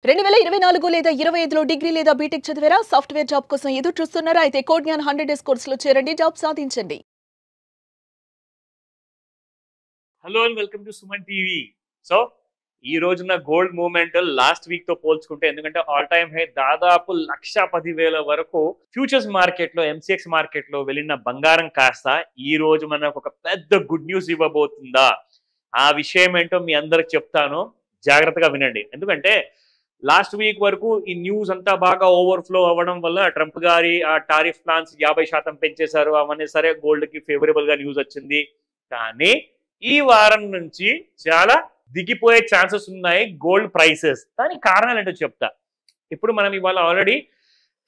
2024 లేదా 25లో డిగ్రీ లేదా బీటెక్ చదివారా? సాఫ్ట్‌వేర్ జాబ్ కోసం ఎదురు చూస్తున్నారా? అయితే కోడ్ జ్ఞాన్ 100 డేస్ కోర్సులో చేరండి, జాబ్ సాధించండి. Hello and welcome to Suman TV. So ఈ రోజున గోల్డ్ మూవ్మెంట్ లాస్ట్ వీక్ తో పోల్చుకుంటే, ఎందుకంటే ఆల్ టైమ్ హై దాదాపు 1,10,000 వరకు ఫ్యూచర్స్ మార్కెట్ లో, ఎంసీఎక్స్ మార్కెట్ లో వెళ్ళిన బంగారం కాస్త ఈ రోజు మనకు ఒక పెద్ద గుడ్ న్యూస్ ఇవ్వబోతుందా? ఆ విషయం ఏంటో మీ అందరికి చెప్తాను, జాగ్రత్తగా వినండి. ఎందుకంటే లాస్ట్ వీక్ వరకు ఈ న్యూస్ అంతా బాగా ఓవర్ఫ్లో అవ్వడం వల్ల ట్రంప్ గారి ఆ టారిఫ్ ప్లాన్స్ 50% పెంచేశారు. అవన్నీ సరే, గోల్డ్ కి ఫేవరబుల్ గా న్యూస్ వచ్చింది. కానీ ఈ వారం నుంచి చాలా దిగిపోయే ఛాన్సెస్ ఉన్నాయి గోల్డ్ ప్రైసెస్. దానికి కారణాలు ఏంటో చెప్తా. ఇప్పుడు మనం ఇవాళ ఆల్రెడీ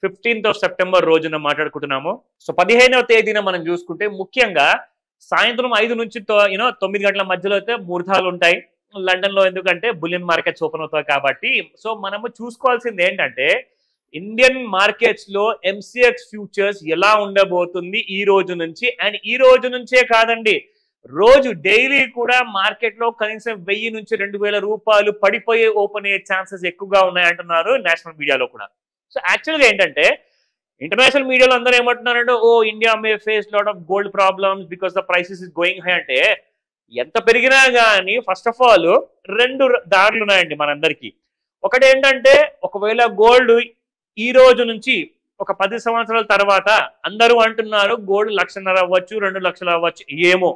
15th సెప్టెంబర్ రోజున మాట్లాడుకుంటున్నాము. సో 15వ తేదీన మనం చూసుకుంటే, ముఖ్యంగా సాయంత్రం 5 నుంచి 9 గంటల మధ్యలో అయితే ముహూర్తాలు ఉంటాయి లండన్ లో. ఎందుకంటే బులియన్ మార్కెట్స్ ఓపెన్ అవుతాయి కాబట్టి. సో మనము చూసుకోవాల్సింది ఏంటంటే, ఇండియన్ మార్కెట్స్ లో ఎంసీఎక్స్ ఫ్యూచర్స్ ఎలా ఉండబోతుంది ఈ రోజు నుంచి. అండ్ ఈ రోజు నుంచే కాదండి, రోజు డైలీ కూడా మార్కెట్ లో కనీసం 1000 నుంచి 2000 రూపాయలు పడిపోయే ఓపెన్ అయ్యే ఛాన్సెస్ ఎక్కువగా ఉన్నాయంటున్నారు నేషనల్ మీడియాలో కూడా. సో యాక్చువల్గా ఏంటంటే, ఇంటర్నేషనల్ మీడియాలో అందరూ ఏమంటున్నారంటే, oh India may face lot of gold problems because the prices is going high. అంటే ఎంత పెరిగినా కానీ ఫస్ట్ ఆఫ్ ఆల్ 2 దారులు ఉన్నాయండి మనందరికీ. ఒకటి ఏంటంటే, ఒకవేళ గోల్డ్ ఈ రోజు నుంచి ఒక 10 సంవత్సరాల తర్వాత అందరూ అంటున్నారు గోల్డ్ 1,50,000 అవ్వచ్చు, 2 లక్షలు అవ్వచ్చు, ఏమో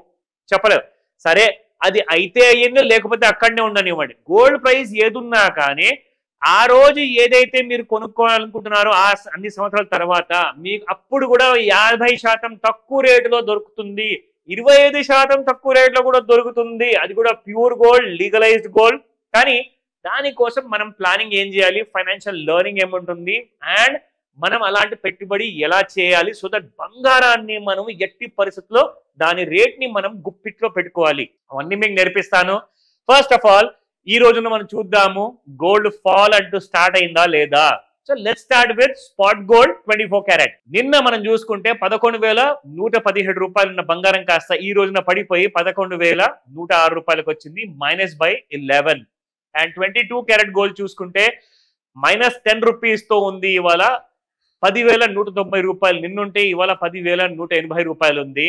చెప్పలేవు. సరే, అది అయితే అయ్యింది, లేకపోతే అక్కడనే ఉండనివ్వండి. గోల్డ్ ప్రైస్ ఏదున్నా కానీ ఆ రోజు ఏదైతే మీరు కొనుక్కోవాలనుకుంటున్నారో ఆ అన్ని సంవత్సరాల తర్వాత మీకు అప్పుడు కూడా 50% తక్కువ రేటులో దొరుకుతుంది, 25% తక్కువ రేట్లో కూడా దొరుకుతుంది. అది కూడా ప్యూర్ గోల్డ్, లీగలైజ్డ్ గోల్డ్. కానీ దానికోసం మనం ప్లానింగ్ ఏం చేయాలి, ఫైనాన్షియల్ లెర్నింగ్ ఏముంటుంది, అండ్ మనం అలాంటి పెట్టుబడి ఎలా చేయాలి, సో దట్ బంగారాన్ని మనం ఎట్టి పరిస్థితుల్లో దాని రేట్ ని మనం గుప్పిట్లో పెట్టుకోవాలి, అవన్నీ మీకు నేర్పిస్తాను. ఫస్ట్ ఆఫ్ ఆల్ ఈ రోజున మనం చూద్దాము గోల్డ్ ఫాల్ అంటూ స్టార్ట్ అయిందా లేదా. So let's start with spot gold 24 carrot. నిన్న మనం చూసుకుంటే 11,117 రూపాయలు ఉన్న బంగారం కాస్త ఈ రోజున పడిపోయి 11,106 రూపాయలకు వచ్చింది, -11. అండ్ 22 క్యారెట్ గోల్డ్ చూసుకుంటే -10 రూపీస్ తో ఉంది ఇవాళ, 10,190 రూపాయలు నిన్నుంటే ఇవాళ 10,180 రూపాయలు ఉంది.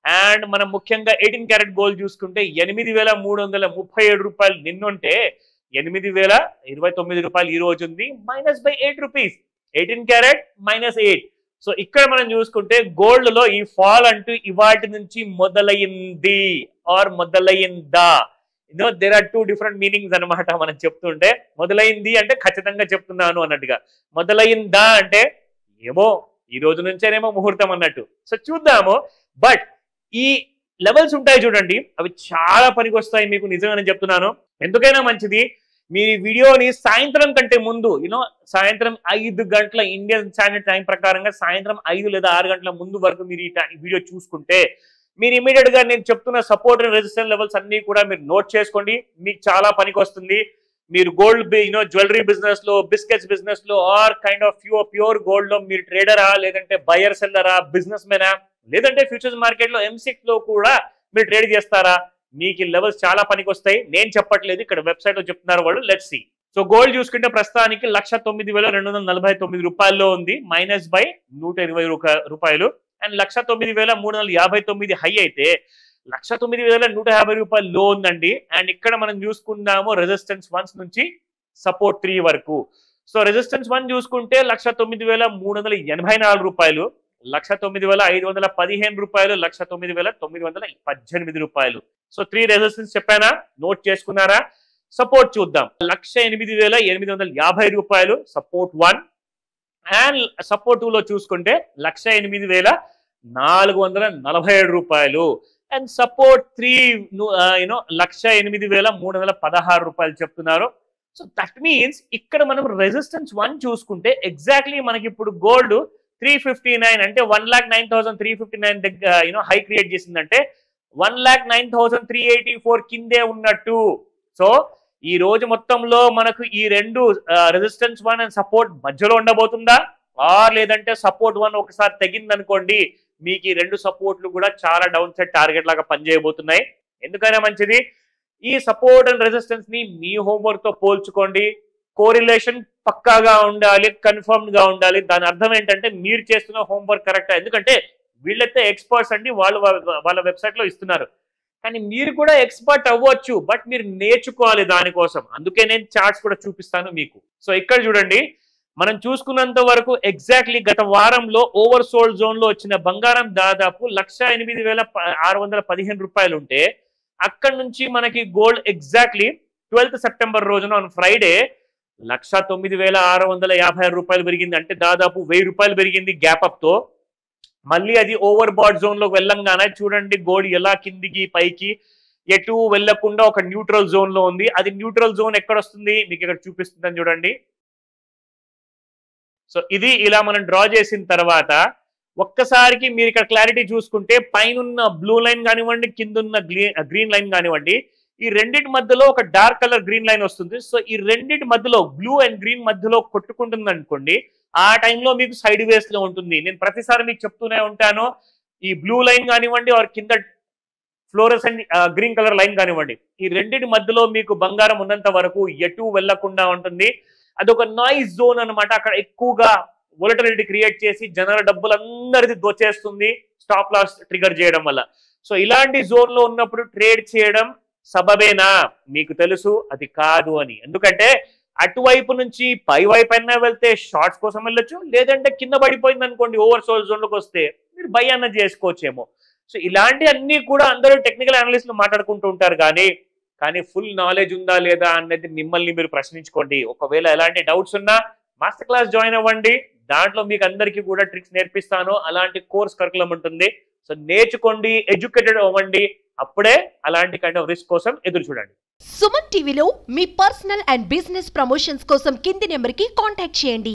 అండ్ మనం ముఖ్యంగా 18 క్యారెట్ గోల్డ్ చూసుకుంటే 8,337 రూపాయలు నిన్నుంటే 8,029 రూపాయలు ఈ రోజు ఉంది, -8 రూపీస్. 18 క్యారెట్ -8. సో ఇక్కడ మనం చూసుకుంటే గోల్డ్ లో ఈ ఫాల్ అంటూ ఇవాటి నుంచి మొదలైంది ఆర్ మొదలైందా. దేర్ ఆర్ 2 డిఫరెంట్ మీనింగ్స్ అనమాట. మనం చెప్తుంటే మొదలైంది అంటే ఖచ్చితంగా చెప్తున్నాను అన్నట్టుగా, మొదలైందా అంటే ఏమో ఈ రోజు నుంచేనేమో ముహూర్తం అన్నట్టు. సో చూద్దాము. బట్ ఈ లెవెల్స్ ఉంటాయి చూడండి, అవి చాలా పనికొస్తాయి మీకు, నిజంగానే చెప్తున్నాను. ఎందుకైనా మంచిది మీ వీడియోని సాయంత్రం కంటే ముందు, సాయంత్రం 5 గంటల ఇండియన్ స్టాండర్డ్ టైం ప్రకారంగా సాయంత్రం 5 లేదా 6 గంటల ముందు వరకు మీరు ఈ వీడియో చూసుకుంటే మీరు ఇమీడియట్ గా నేను చెప్తున్న సపోర్ట్ అండ్ రెసిస్టెన్స్ లెవెల్స్ అన్ని కూడా మీరు నోట్ చేసుకోండి, మీకు చాలా పనికొస్తుంది. మీరు గోల్డ్ జ్యువెలరీ బిజినెస్ లో, బిస్కెట్స్ బిజినెస్ లో, or kind of pure gold లో మీరు ట్రేడరా, లేదంటే బయర్ సెల్లరా, బిజినెస్ మెనా, లేదంటే ఫ్యూచర్స్ మార్కెట్ లో ఎంసీఎక్స్ లో కూడా మీరు ట్రేడ్ చేస్తారా, మీకు ఈ లెవెల్స్ చాలా పనికొస్తాయి. నేను చెప్పట్లేదు, ఇక్కడ వెబ్సైట్ లో చెప్తున్నారు వాళ్ళు. Let's see. సో గోల్డ్ చూసుకుంటే ప్రస్తుతానికి 1,09,249 రూపాయల్లో ఉంది, -120 రూపాయలు. అండ్ 1,09,359 హై అయితే 1,09,150 రూపాయలు లో ఉందండి. అండ్ ఇక్కడ మనం చూసుకున్నాము రెసిస్టెన్స్ 1 నుంచి సపోర్ట్ 3 వరకు. సో రెసిస్టెన్స్ 1 చూసుకుంటే 1,09,384 రూపాయలు, 1,09,515 రూపాయలు, 1,09,918 రూపాయలు. సో 3 రెసిస్టెన్స్ చెప్పానా, నోట్ చేసుకున్నారా? సపోర్ట్ చూద్దాం. 1,08,850 రూపాయలు సపోర్ట్ 1. అండ్ సపోర్ట్ 2 లో చూసుకుంటే 1,08,447 రూపాయలు. అండ్ సపోర్ట్ 3 1,08,316 రూపాయలు చెప్తున్నారు. సో దట్ మీన్స్ ఇక్కడ మనం రెసిస్టెన్స్ 1 చూసుకుంటే ఎగ్జాక్ట్లీ మనకి ఇప్పుడు గోల్డ్ 359 అంటే 1,09,359 దగ్గర హై క్రియేట్ చేసిందంటే 1,09,384 కిందే ఉన్నట్టు. సో ఈ రోజు మొత్తంలో మనకు ఈ 2 రెసిస్టెన్స్ 1 అండ్ సపోర్ట్ మధ్యలో ఉండబోతుందా, ఆర్ లేదంటే సపోర్ట్ 1 ఒకసారి తగ్గిందనుకోండి మీకు ఈ 2 సపోర్ట్లు కూడా చాలా డౌన్ సైడ్ టార్గెట్ లాగా పనిచేయబోతున్నాయి. ఎందుకైనా మంచిది ఈ సపోర్ట్ అండ్ రెసిస్టెన్స్ ని మీ హోంవర్క్ తో పోల్చుకోండి. కోరిలేషన్ పక్కాగా ఉండాలి, కన్ఫర్మ్డ్ గా ఉండాలి. దాని అర్థం ఏంటంటే మీరు చేస్తున్న హోంవర్క్ కరెక్ట్. ఎందుకంటే వీళ్ళైతే ఎక్స్పర్ట్స్ అండి, వాళ్ళు వాళ్ళ వెబ్సైట్ లో ఇస్తున్నారు. కానీ మీరు కూడా ఎక్స్పర్ట్ అవ్వచ్చు, బట్ మీరు నేర్చుకోవాలి దానికోసం. అందుకే నేను చార్ట్స్ కూడా చూపిస్తాను మీకు. సో ఇక్కడ చూడండి, మనం చూసుకున్నంత వరకు ఎగ్జాక్ట్లీ గత వారంలో ఓవర్ సోల్డ్ జోన్ లో వచ్చిన బంగారం దాదాపు 1,08,615 రూపాయలు ఉంటే, అక్కడ నుంచి మనకి గోల్డ్ ఎగ్జాక్ట్లీ 12th సెప్టెంబర్ రోజున ఆన్ ఫ్రైడే 1,09,656 రూపాయలు పెరిగింది. అంటే దాదాపు 1000 రూపాయలు పెరిగింది గ్యాప్ అప్ తో. మళ్ళీ అది ఓవర్ బాట్ జోన్ లోకి వెళ్ళంగానే చూడండి గోల్డ్ ఎలా కిందికి పైకి ఎటు వెళ్లకుండా ఒక న్యూట్రల్ జోన్ లో ఉంది. అది న్యూట్రల్ జోన్ ఎక్కడ వస్తుంది మీకు ఇక్కడ చూపిస్తుందని చూడండి. సో ఇది ఇలా మనం డ్రా చేసిన తర్వాత ఒక్కసారికి మీరు ఇక్కడ క్లారిటీ చూసుకుంటే పైన బ్లూ లైన్ కానివ్వండి, కింద గ్రీన్ లైన్ కానివ్వండి, ఈ రెండింటి మధ్యలో ఒక డార్క్ కలర్ గ్రీన్ లైన్ వస్తుంది. సో ఈ రెండింటి మధ్యలో బ్లూ అండ్ గ్రీన్ మధ్యలో కొట్టుకుంటుంది అనుకోండి, ఆ టైంలో మీకు సైడ్ వేస్ లో ఉంటుంది. నేను ప్రతిసారి మీకు చెప్తూనే ఉంటాను, ఈ బ్లూ లైన్ కానివ్వండి ఆర్ కింద ఫ్లోరసెంట్ గ్రీన్ కలర్ లైన్ కానివ్వండి, ఈ రెండింటి మధ్యలో మీకు బంగారం ఉన్నంత వరకు ఎటు వెళ్లకుండా ఉంటుంది. అదొక నాయిస్ జోన్ అనమాట. అక్కడ ఎక్కువగా వోలటిలిటీ క్రియేట్ చేసి జనాల డబ్బులందరిది దోచేస్తుంది స్టాప్ లాస్ ట్రిగర్ చేయడం వల్ల. సో ఇలాంటి జోన్ లో ఉన్నప్పుడు ట్రేడ్ చేయడం సబబేనా? మీకు తెలుసు అది కాదు అని. ఎందుకంటే అటువైపు నుంచి పై వైపు అయినా వెళ్తే షార్ట్స్ కోసం వెళ్ళొచ్చు, లేదంటే కింద పడిపోయింది అనుకోండి ఓవర్ సోల్డ్ జోన్ లోకి వస్తే మీరు బై అన్న చేసుకోవచ్చేమో. సో ఇలాంటి అన్ని కూడా అందరూ టెక్నికల్ అనలిస్టులు మాట్లాడుకుంటూ ఉంటారు, కానీ ఫుల్ నాలెడ్జ్ ఉందా లేదా అనేది మిమ్మల్ని మీరు ప్రశ్నించుకోండి. ఒకవేళ ఎలాంటి డౌట్స్ ఉన్నా మాస్టర్ క్లాస్ జాయిన్ అవ్వండి, దాంట్లో మీకు అందరికీ కూడా ట్రిక్స్ నేర్పిస్తాను. అలాంటి కోర్స్ కరికులం ఉంటుంది. సో నేర్చుకోండి, ఎడ్యుకేటెడ్ అవ్వండి, అప్పుడే అలాంటి కైండ్ ఆఫ్ రిస్క్ కోసం ఎదురు చూడండి. సుమన్ టీవీలో మీ పర్సనల్ అండ్ బిజినెస్ ప్రమోషన్స్ కోసం కింది నెంబర్కి కాంటాక్ట్ చేయండి.